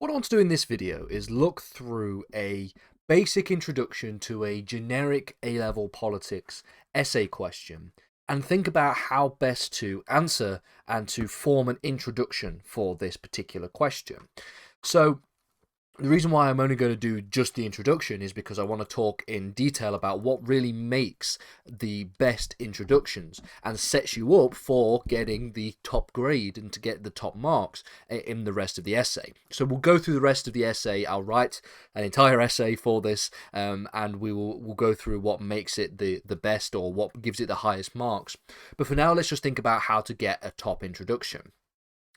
What I want to do in this video is look through a basic introduction to a generic A-level politics essay question and think about how best to answer and to form an introduction for this particular question. So the reason why I'm only going to do just the introduction is because I want to talk in detail about what really makes the best introductions and sets you up for getting the top grade and to get the top marks in the rest of the essay. So we'll go through the rest of the essay. I'll write an entire essay for this, and we'll go through what makes it the best or what gives it the highest marks. But for now, let's just think about how to get a top introduction.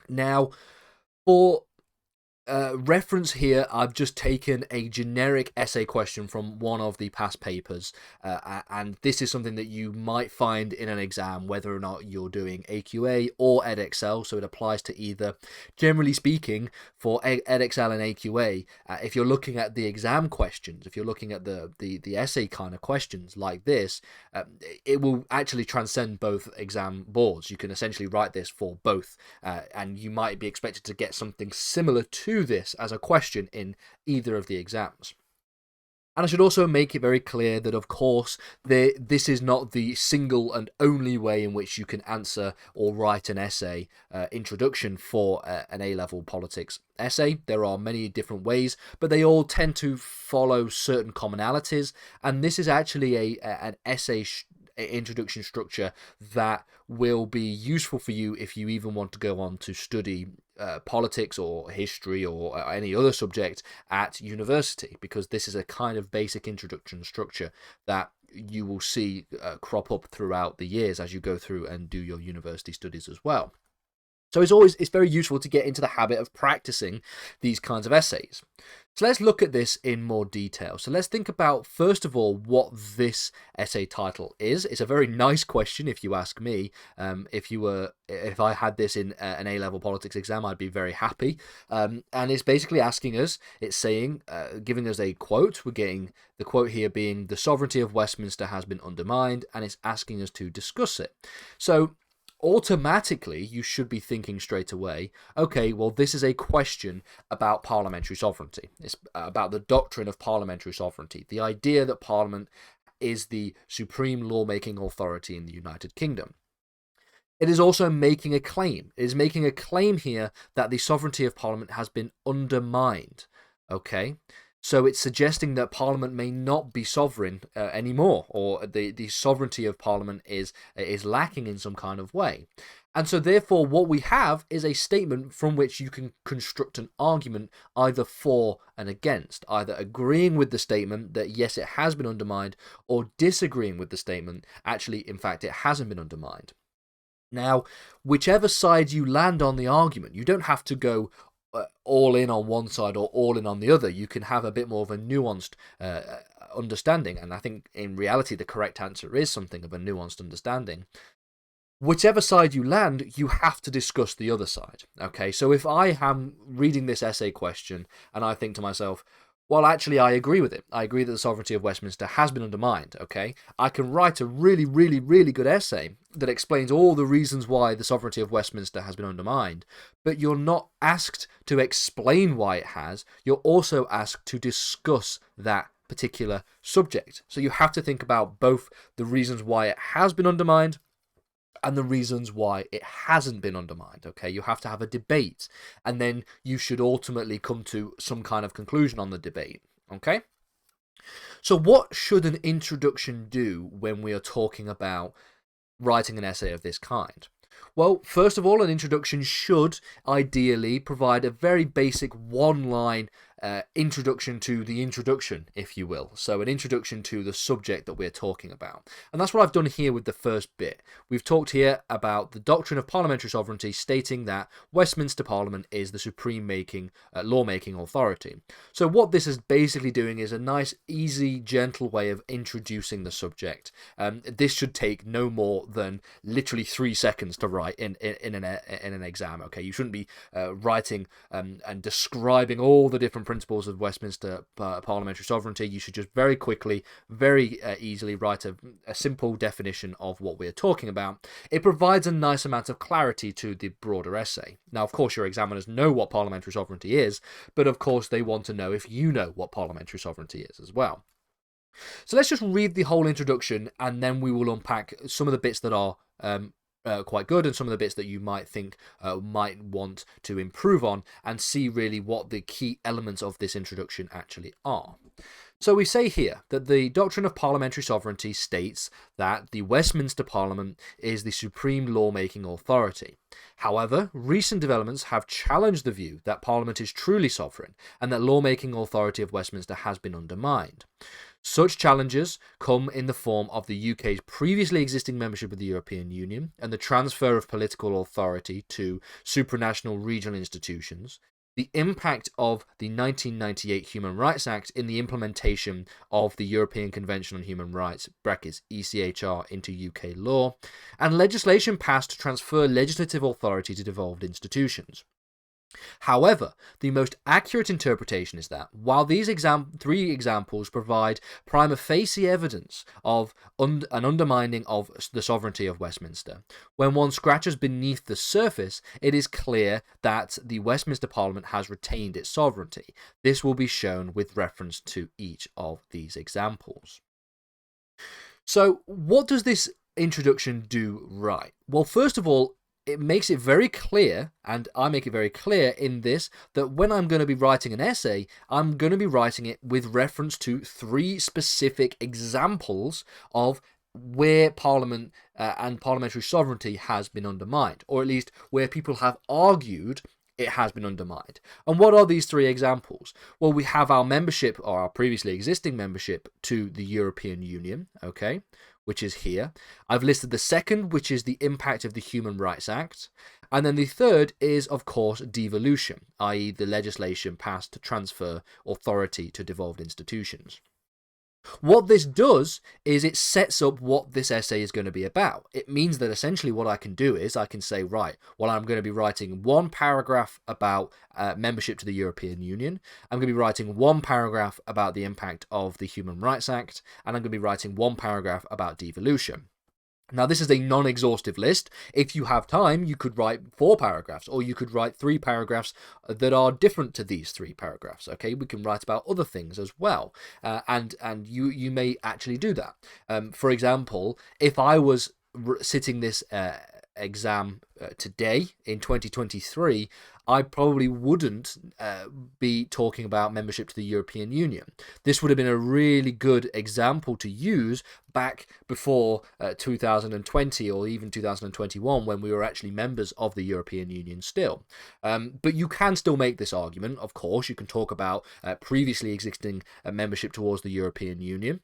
Now, for reference here, I've just taken a generic essay question from one of the past papers, and this is something that you might find in an exam, whether or not you're doing AQA or Edexcel, so it applies to either. Generally speaking, for Edexcel and AQA, if you're looking at the exam questions, if you're looking at the essay kind of questions like this, it will actually transcend both exam boards. You can essentially write this for both, and you might be expected to get something similar to this as a question in either of the exams. And I should also make it very clear that, of course, this is not the single and only way in which you can answer or write an essay introduction for an A-level politics essay. There are many different ways, but they all tend to follow certain commonalities, and this is actually an essay introduction structure that will be useful for you if you even want to go on to study politics or history or any other subject at university, because this is a kind of basic introduction structure that you will see crop up throughout the years as you go through and do your university studies as well. So it's very useful to get into the habit of practicing these kinds of essays. So let's look at this in more detail. So let's think about, first of all, what this essay title is. It's a very nice question, if you ask me. If I had this in an A-level politics exam, I'd be very happy. And it's basically asking us, it's saying, giving us a quote. We're getting the quote here being, "The sovereignty of Westminster has been undermined," and it's asking us to discuss it. So automatically, you should be thinking straight away, okay, well, this is a question about parliamentary sovereignty. It's about the doctrine of parliamentary sovereignty, the idea that Parliament is the supreme lawmaking authority in the United Kingdom. It is also making a claim. It is making a claim here that the sovereignty of Parliament has been undermined, okay? So it's suggesting that Parliament may not be sovereign anymore, or the sovereignty of Parliament is lacking in some kind of way. And so therefore what we have is a statement from which you can construct an argument either for and against, either agreeing with the statement that yes, it has been undermined, or disagreeing with the statement, actually, in fact, it hasn't been undermined. Now, whichever side you land on the argument, you don't have to go all in on one side or all in on the other. You can have a bit more of a nuanced understanding, and I think in reality the correct answer is something of a nuanced understanding. Whichever side you land, you have to discuss the other side. Okay, so if I am reading this essay question and I think to myself, well, actually, I agree with it. I agree that the sovereignty of Westminster has been undermined, okay? I can write a really, really, really good essay that explains all the reasons why the sovereignty of Westminster has been undermined, but you're not asked to explain why it has. You're also asked to discuss that particular subject. So you have to think about both the reasons why it has been undermined and the reasons why it hasn't been undermined, okay? You have to have a debate, and then you should ultimately come to some kind of conclusion on the debate, okay? So what should an introduction do when we are talking about writing an essay of this kind? Well, first of all, an introduction should ideally provide a very basic one-line introduction to the introduction, if you will. So an introduction to the subject that we're talking about. And that's what I've done here with the first bit. We've talked here about the doctrine of parliamentary sovereignty, stating that Westminster Parliament is the supreme lawmaking authority. So what this is basically doing is a nice, easy, gentle way of introducing the subject. This should take no more than literally 3 seconds to write in an exam. Okay, you shouldn't be writing and describing all the different principles of Westminster parliamentary sovereignty, you should just very quickly, very easily write a simple definition of what we're talking about. It provides a nice amount of clarity to the broader essay. Now, of course, your examiners know what parliamentary sovereignty is, but of course they want to know if you know what parliamentary sovereignty is as well. So let's just read the whole introduction, and then we will unpack some of the bits that are quite good and some of the bits that you might think might want to improve on, and see really what the key elements of this introduction actually are. So we say here that the doctrine of parliamentary sovereignty states that the Westminster Parliament is the supreme lawmaking authority. However, recent developments have challenged the view that Parliament is truly sovereign and that lawmaking authority of Westminster has been undermined. Such challenges come in the form of the UK's previously existing membership of the European Union and the transfer of political authority to supranational regional institutions, the impact of the 1998 Human Rights Act in the implementation of the European Convention on Human Rights (ECHR) into UK law, and legislation passed to transfer legislative authority to devolved institutions. However, the most accurate interpretation is that, while these three examples provide prima facie evidence of an undermining of the sovereignty of Westminster, when one scratches beneath the surface, it is clear that the Westminster Parliament has retained its sovereignty. This will be shown with reference to each of these examples. So, what does this introduction do right? Well, first of all, it makes it very clear, and I make it very clear in this, that when I'm going to be writing an essay, I'm going to be writing it with reference to three specific examples of where Parliament and parliamentary sovereignty has been undermined, or at least where people have argued it has been undermined. And what are these three examples? Well, we have our membership, or our previously existing membership, to the European Union, okay, which is here. I've listed the second, which is the impact of the Human Rights Act. And then the third is, of course, devolution, i.e. the legislation passed to transfer authority to devolved institutions. What this does is it sets up what this essay is going to be about. It means that essentially what I can do is I can say, right, well, I'm going to be writing one paragraph about membership to the European Union. I'm going to be writing one paragraph about the impact of the Human Rights Act, and I'm going to be writing one paragraph about devolution. Now, this is a non-exhaustive list. If you have time, you could write 4 paragraphs, or you could write 3 paragraphs that are different to these 3 paragraphs. Okay, we can write about other things as well, and you may actually do that. For example, if I was sitting this exam today in 2023, I probably wouldn't be talking about membership to the European Union. This would have been a really good example to use back before 2020 or even 2021, when we were actually members of the European Union still. But you can still make this argument, of course. You can talk about previously existing membership towards the European Union.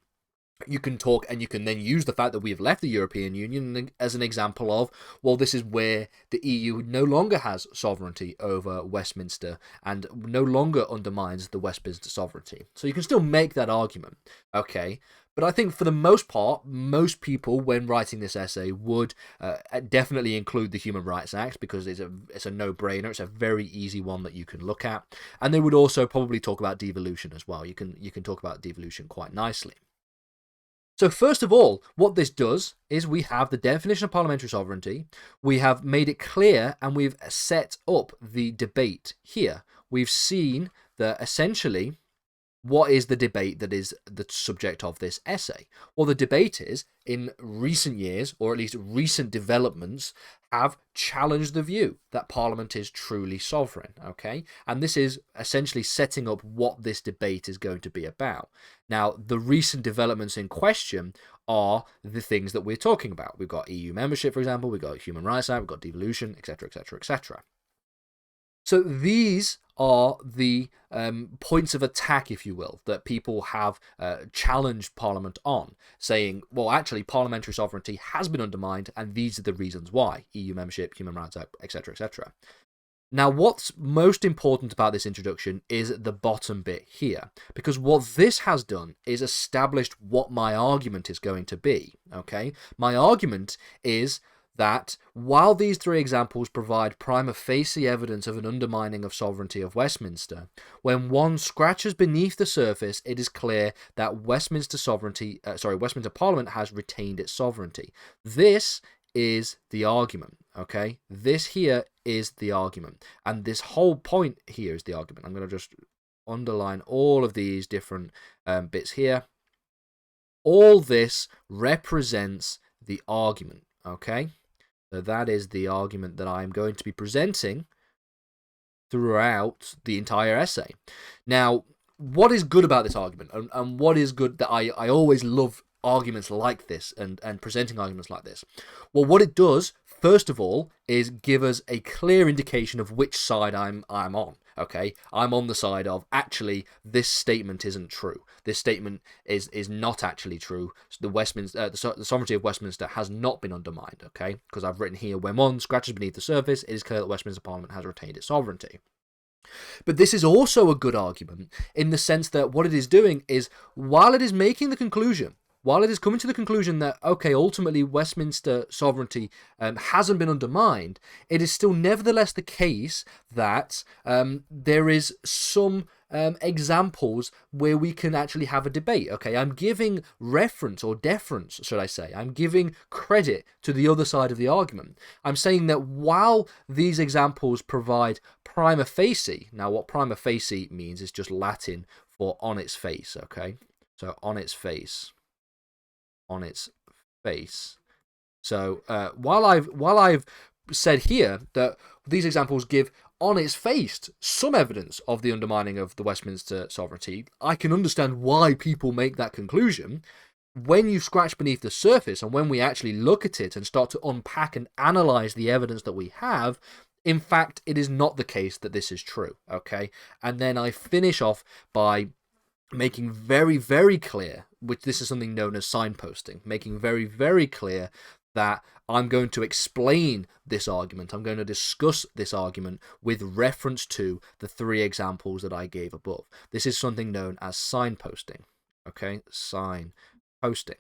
You can talk, and you can then use the fact that we have left the European Union as an example of, well, this is where the EU no longer has sovereignty over Westminster and no longer undermines the Westminster sovereignty. So you can still make that argument, okay? But I think for the most part, most people, when writing this essay, would definitely include the Human Rights Act, because it's a no-brainer. It's a very easy one that you can look at. And they would also probably talk about devolution as well. You can talk about devolution quite nicely. So first of all, what this does is we have the definition of parliamentary sovereignty, we have made it clear, and we've set up the debate here. We've seen that essentially, what is the debate that is the subject of this essay? Well, the debate is, in recent years, or at least recent developments, have challenged the view that Parliament is truly sovereign, okay? And this is essentially setting up what this debate is going to be about. Now, the recent developments in question are the things that we're talking about. We've got EU membership, for example, we've got Human Rights Act, we've got devolution, etc., etc., etc. So these are the points of attack, if you will, that people have challenged Parliament on, saying, well, actually, parliamentary sovereignty has been undermined, and these are the reasons why: EU membership, Human Rights Act, etc., etc. Now, what's most important about this introduction is the bottom bit here, because what this has done is established what my argument is going to be, okay? My argument is that while these three examples provide prima facie evidence of an undermining of sovereignty of Westminster, when one scratches beneath the surface, it is clear that Westminster Parliament has retained its sovereignty. This is the argument, okay? This here is the argument, and this whole point here is the argument. I'm going to just underline all of these different bits here. All this represents the argument, okay? So that is the argument that I'm going to be presenting throughout the entire essay. Now, what is good about this argument, and what is good that I always love arguments like this and presenting arguments like this? Well, what it does, first of all, is give us a clear indication of which side I'm on. Okay, I'm on the side of actually this statement isn't true. This statement is not actually true. The sovereignty of Westminster has not been undermined. Okay, because I've written here, when one scratches beneath the surface, it is clear that Westminster Parliament has retained its sovereignty. But this is also a good argument in the sense that what it is doing is, while it is making the conclusion, while it is coming to the conclusion that, okay, ultimately Westminster sovereignty hasn't been undermined, it is still nevertheless the case that there is some examples where we can actually have a debate. Okay, I'm giving reference, or deference, should I say. I'm giving credit to the other side of the argument. I'm saying that while these examples provide prima facie, now what prima facie means is just Latin for on its face, okay? So on its face. On its face. So while I've said here that these examples give on its face some evidence of the undermining of the Westminster sovereignty, I can understand why people make that conclusion. When you scratch beneath the surface and when we actually look at it and start to unpack and analyze the evidence that we have, in fact, it is not the case that this is true. Okay, and then I finish off by making very, very clear, which this is something known as signposting, making very, very clear that I'm going to explain this argument. I'm going to discuss this argument with reference to the three examples that I gave above. This is something known as signposting. Okay, signposting.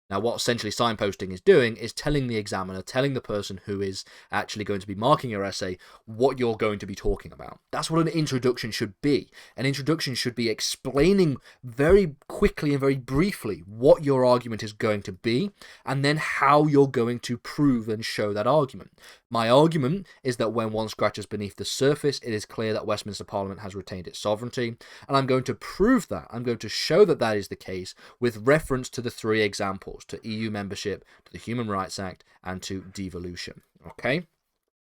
Now, what essentially signposting is doing is telling the examiner, telling the person who is actually going to be marking your essay, what you're going to be talking about. That's what an introduction should be. An introduction should be explaining very quickly and very briefly what your argument is going to be, and then how you're going to prove and show that argument. My argument is that when one scratches beneath the surface, it is clear that Westminster Parliament has retained its sovereignty, and I'm going to prove that. I'm going to show that that is the case with reference to the three examples, to EU membership, to the Human Rights Act, and to devolution. Okay?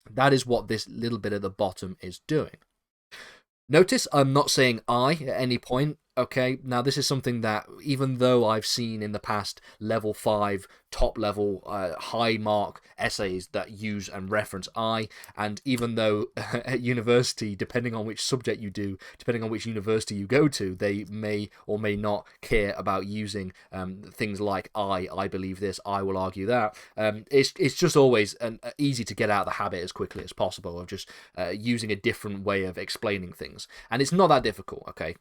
That is what this little bit at the bottom is doing. Notice I'm not saying I at any point. Okay, now this is something that, even though I've seen in the past level 5, top level, high mark essays that use and reference I, and even though at university, depending on which subject you do, depending on which university you go to, they may or may not care about using things like I believe this, I will argue that. It's just always easy to get out of the habit as quickly as possible of just using a different way of explaining things, and it's not that difficult. Okay.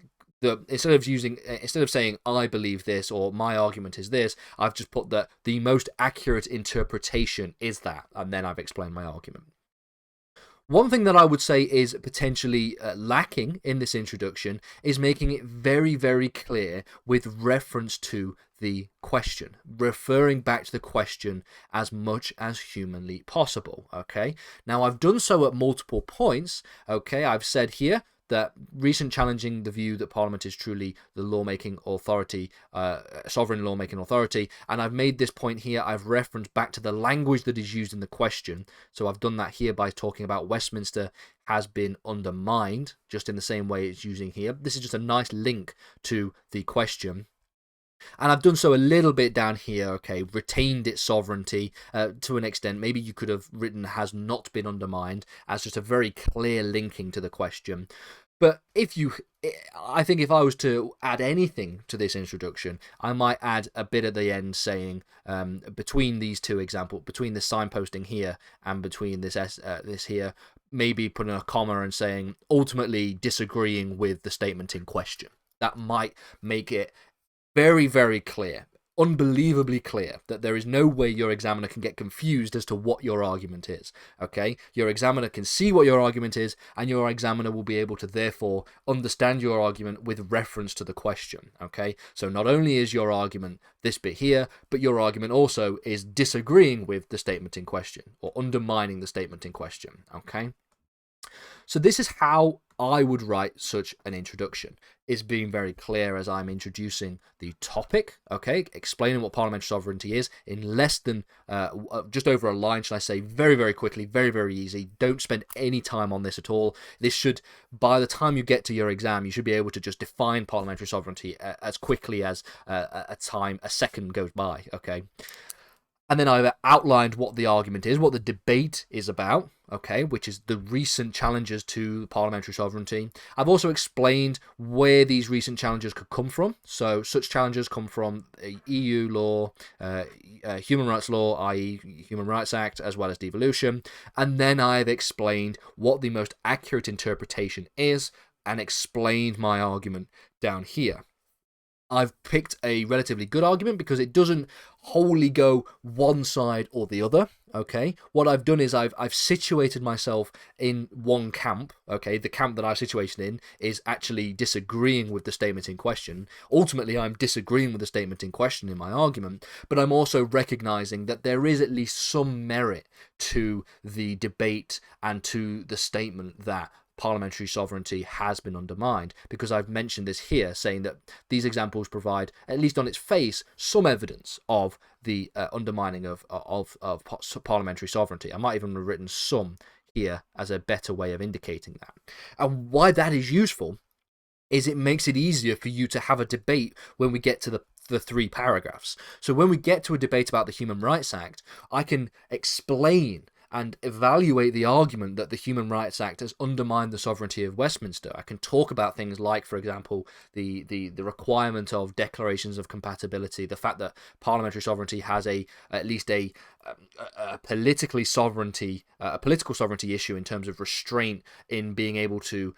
Instead of saying I believe this or my argument is this, I've just put that the most accurate interpretation is that, and then I've explained my argument. One thing that I would say is potentially lacking in this introduction is making it very, very clear with reference to the question, referring back to the question as much as humanly possible. Okay, now I've done so at multiple points. Okay, I've said here that recent challenging the view that Parliament is truly the lawmaking authority, sovereign lawmaking authority, and I've made this point here. I've referenced back to the language that is used in the question, so I've done that here by talking about Westminster has been undermined, just in the same way it's using here. This is just a nice link to the question. And I've done so a little bit down here, okay, retained its sovereignty to an extent. Maybe you could have written has not been undermined as just a very clear linking to the question. But I think if I was to add anything to this introduction, I might add a bit at the end saying between these two examples, between the signposting here and between this here, maybe putting a comma and saying ultimately disagreeing with the statement in question. That might make it very, very clear. unbelievably clear, that there is no way your examiner can get confused as to what your argument is. Okay, your examiner can see what your argument is, and your examiner will be able to therefore understand your argument with reference to the question. Okay, so not only is your argument this bit here, but your argument also is disagreeing with the statement in question, or undermining the statement in question. Okay, so this is how I would write such an introduction, is being very clear as I'm introducing the topic, okay, explaining what parliamentary sovereignty is in less than, just over a line, shall I say, very, very quickly, very, very easy. Don't spend any time on this at all. This should, by the time you get to your exam, you should be able to just define parliamentary sovereignty as quickly as a second goes by, okay. And then I've outlined what the argument is, what the debate is about, okay, which is the recent challenges to parliamentary sovereignty. I've also explained where these recent challenges could come from. So such challenges come from EU law, human rights law, i.e. Human Rights Act, as well as devolution. And then I've explained what the most accurate interpretation is and explained my argument down here. I've picked a relatively good argument because it doesn't wholly go one side or the other, okay? What I've done is I've situated myself in one camp, okay? The camp that I'm situated in is actually disagreeing with the statement in question. Ultimately, I'm disagreeing with the statement in question in my argument, but I'm also recognizing that there is at least some merit to the debate and to the statement that parliamentary sovereignty has been undermined, because I've mentioned this here, saying that these examples provide, at least on its face, some evidence of the undermining of parliamentary sovereignty. I might even have written some here as a better way of indicating that. And why that is useful is it makes it easier for you to have a debate when we get to the 3 paragraphs. So when we get to a debate about the Human Rights Act, I can explain and evaluate the argument that the Human Rights Act has undermined the sovereignty of Westminster. I can talk about things like, for example, the requirement of declarations of compatibility, the fact that parliamentary sovereignty has at least a political sovereignty issue in terms of restraint in being able to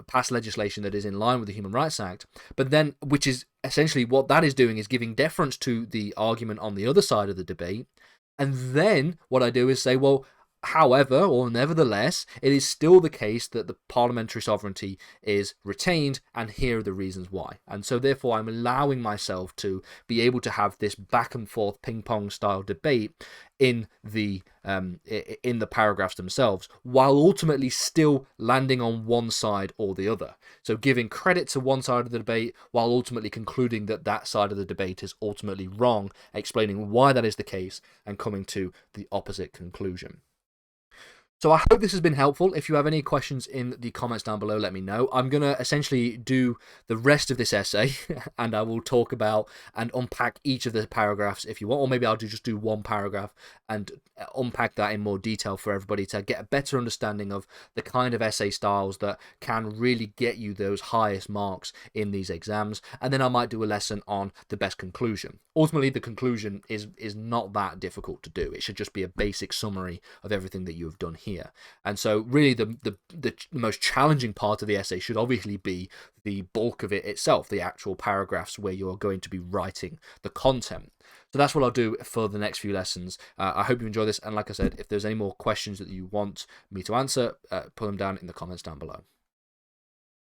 pass legislation that is in line with the Human Rights Act. But then, which is essentially what that is doing, is giving deference to the argument on the other side of the debate. And then what I do is say, well, however, or nevertheless, it is still the case that the parliamentary sovereignty is retained, and here are the reasons why. And so therefore I'm allowing myself to be able to have this back and forth ping pong style debate in the paragraphs themselves, while ultimately still landing on one side or the other. So giving credit to one side of the debate while ultimately concluding that that side of the debate is ultimately wrong, explaining why that is the case, and coming to the opposite conclusion. So I hope this has been helpful. If you have any questions in the comments down below, let me know. I'm going to essentially do the rest of this essay and I will talk about and unpack each of the paragraphs if you want, or maybe I'll just do one paragraph and unpack that in more detail for everybody to get a better understanding of the kind of essay styles that can really get you those highest marks in these exams. And then I might do a lesson on the best conclusion. Ultimately, the conclusion is not that difficult to do. It should just be a basic summary of everything that you have done here. And so really the most challenging part of the essay should obviously be the bulk of it itself, the actual paragraphs where you're going to be writing the content. So that's what I'll do for the next few lessons. I hope you enjoy this, and like I said, if there's any more questions that you want me to answer, put them down in the comments down below.